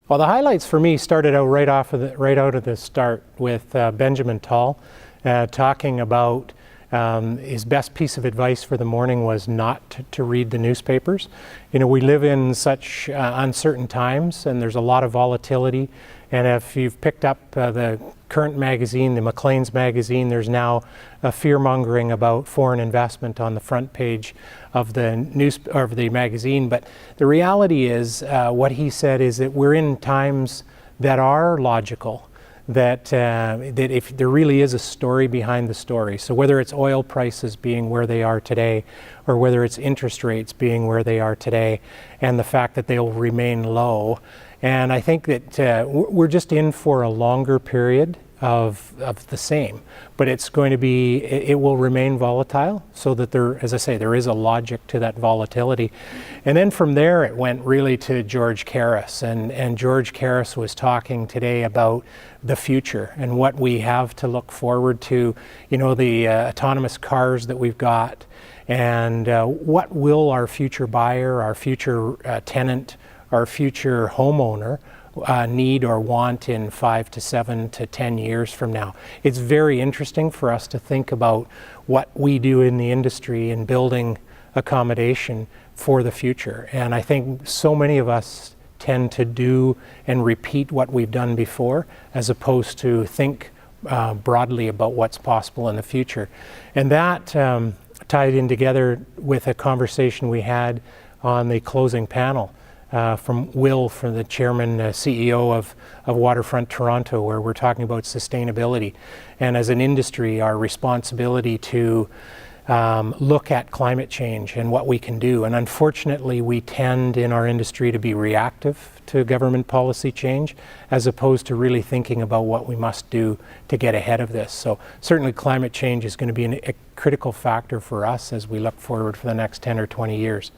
Well, the highlights for me started out right out of the start with Benjamin Tall talking about his best piece of advice for the morning was not to read the newspapers. You know, we live in such uncertain times, and there's a lot of volatility. And if you've picked up the current magazine, the Maclean's magazine, there's now a fear-mongering about foreign investment on the front page of the magazine. But the reality is, what he said is that we're in times that are logical. That if there really is a story behind the story, so whether it's oil prices being where they are today, or whether it's interest rates being where they are today, and the fact that they'll remain low, and I think that we're just in for a longer period of the same, but it's going to be, it will remain volatile, so that there, as I say, there is a logic to that volatility. And then from there it went really to George Charis, and George Charis was talking today about the future and what we have to look forward to, you know, the autonomous cars that we've got, and what will our future buyer, our future tenant, our future homeowner need or want in 5 to 7 to 10 years from now. It's very interesting for us to think about what we do in the industry in building accommodation for the future. And I think so many of us tend to do and repeat what we've done before, as opposed to think broadly about what's possible in the future. And that tied in together with a conversation we had on the closing panel from Will, from the chairman, CEO of Waterfront Toronto, where we're talking about sustainability, and as an industry, our responsibility to look at climate change and what we can do. And unfortunately, we tend in our industry to be reactive to government policy change, as opposed to really thinking about what we must do to get ahead of this. So certainly climate change is going to be a critical factor for us as we look forward for the next 10 or 20 years.